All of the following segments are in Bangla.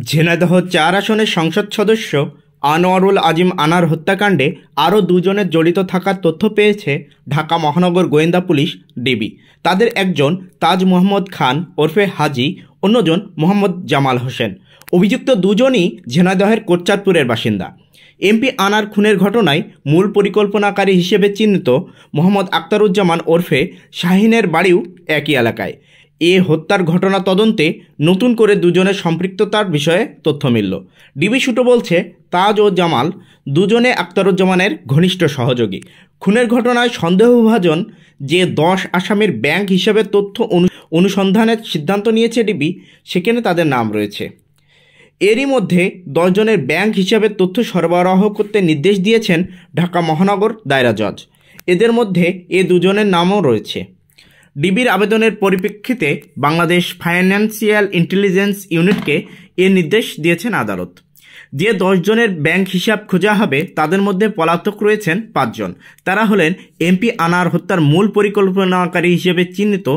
ঝিনাইদহ ৪ আসনের সংসদ সদস্য আনোয়ারুল আজিম আনার হত্যাকাণ্ডে আরও দুজনের জড়িত থাকার তথ্য পেয়েছে ঢাকা মহানগর গোয়েন্দা পুলিশ ডিবি। তাদের একজন তাজ মোহাম্মদ খান ওরফে হাজি, অন্যজন মোহাম্মদ জামাল হোসেন। অভিযুক্ত দুজনই ঝিনাইদহের কোটচাঁদপুরের বাসিন্দা। এমপি আনার খুনের ঘটনায় মূল পরিকল্পনাকারী হিসেবে চিহ্নিত মোহাম্মদ আখতারুজ্জামান ওরফে শাহিনের বাড়িও একই এলাকায়। এ হত্যার ঘটনা তদন্তে নতুন করে দুজনের সম্পৃক্ততার বিষয়ে তথ্য মিলল। ডিবি সূত্র বলছে, তাজ ও জামাল দুজনে আখতারুজ্জামানের ঘনিষ্ঠ সহযোগী। খুনের ঘটনায় সন্দেহভাজন যে 10 আসামির ব্যাংক হিসাবে তথ্য অনুসন্ধানের সিদ্ধান্ত নিয়েছে ডিবি, সেখানে তাদের নাম রয়েছে। এরই মধ্যে 10 জনের ব্যাংক হিসাবে তথ্য সরবরাহ করতে নির্দেশ দিয়েছেন ঢাকা মহানগর দায়রা জজ। এদের মধ্যে এ দুজনের নামও রয়েছে। ডিবির আবেদনের পরিপ্রেক্ষিতে বাংলাদেশ ফাইন্যান্সিয়াল ইন্টেলিজেন্স ইউনিটকে এ নির্দেশ দিয়েছেন আদালত। যে 10 জনের ব্যাংক হিসাব খোঁজা হবে তাদের মধ্যে পলাতক রয়েছেন 5 জন। তারা হলেন এমপি আনার হত্যার মূল পরিকল্পনাকারী হিসেবে চিহ্নিত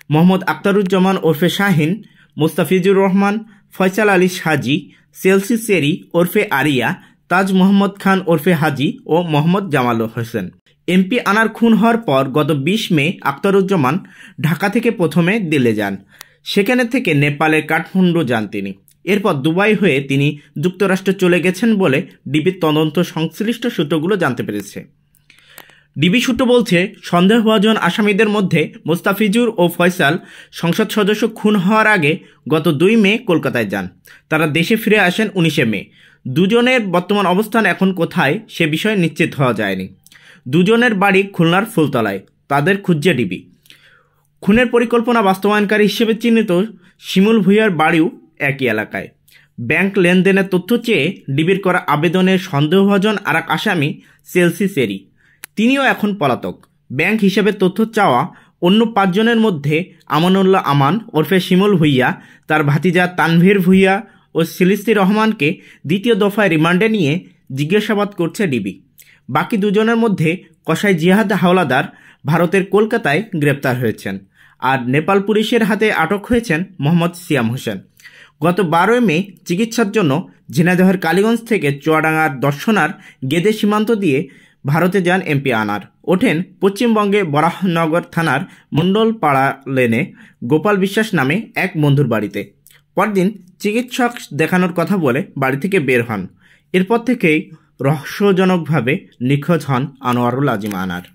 মোহাম্মদ আখতারুজ্জামান ওরফে শাহিন, মোস্তাফিজুর রহমান, ফয়সাল আলী হাজি, চেলসি চেরি ওরফে আরিয়া, তাজ মোহাম্মদ খান ওরফে হাজি ও মোহাম্মদ জামাল হোসেন। এমপি আনার খুন হওয়ার পর গত 20 মে আখতারুজ্জামান ঢাকা থেকে প্রথমে দিল্লি যান। সেখানে থেকে নেপালের কাঠমান্ডু যান তিনি। এরপর দুবাই হয়ে তিনি যুক্তরাষ্ট্রে চলে গেছেন বলে ডিবির তদন্ত সংশ্লিষ্ট সূত্রগুলো জানতে পেরেছে। ডিবি সূত্র বলছে, সন্দেহভাজন আসামিদের মধ্যে মোস্তাফিজুর ও ফয়সাল সংসদ সদস্য খুন হওয়ার আগে গত 2 মে কলকাতায় যান। তারা দেশে ফিরে আসেন 19 মে। দুজনের বর্তমান অবস্থান এখন কোথায় সে বিষয়ে নিশ্চিত হওয়া যায়নি। দুজনের বাড়ি খুলনার ফুলতলায়। তাদের খুঁজছে ডিবি। খুনের পরিকল্পনা বাস্তবায়নকারী হিসেবে চিহ্নিত শিমুল ভূঁইয়ার বাড়িও একই এলাকায়। ব্যাংক লেনদেনের তথ্য চেয়ে ডিবির করা আবেদনের সন্দেহভাজন আরেক আসামি চেলসি চেরি, তিনিও এখন পলাতক। ব্যাংক হিসেবে তথ্য চাওয়া অন্য 5 জনের মধ্যে আমানুল্লাহ আমান ওরফে শিমুল ভূঁইয়া, তার ভাতিজা তানভীর ভূঁইয়া ও সিলিস্তি রহমানকে দ্বিতীয় দফায় রিমান্ডে নিয়ে জিজ্ঞাসাবাদ করছে ডিবি। বাকি দুজনের মধ্যে কসাই জিহাদ হাওলাদার ভারতের কলকাতায় গ্রেপ্তার হয়েছেন, আর নেপাল পুলিশের হাতে আটক হয়েছেন মোহাম্মদ সিয়াম হোসেন। গত 12 মে চিকিৎসার জন্য ঝিনাইদহের কালীগঞ্জ থেকে চুয়াডাঙ্গার দর্শনার গেদে সীমান্ত দিয়ে ভারতে যান এমপি আনার। ওঠেন পশ্চিমবঙ্গে বরাহনগর থানার মণ্ডলপাড়া লেনে গোপাল বিশ্বাস নামে এক বন্ধুর বাড়িতে। পরদিন চিকিৎসক দেখানোর কথা বলে বাড়ি থেকে বের হন। এরপর থেকেই রহস্যজনকভাবে নিখোঁজ হন আনোয়ারুল আজিম আনার।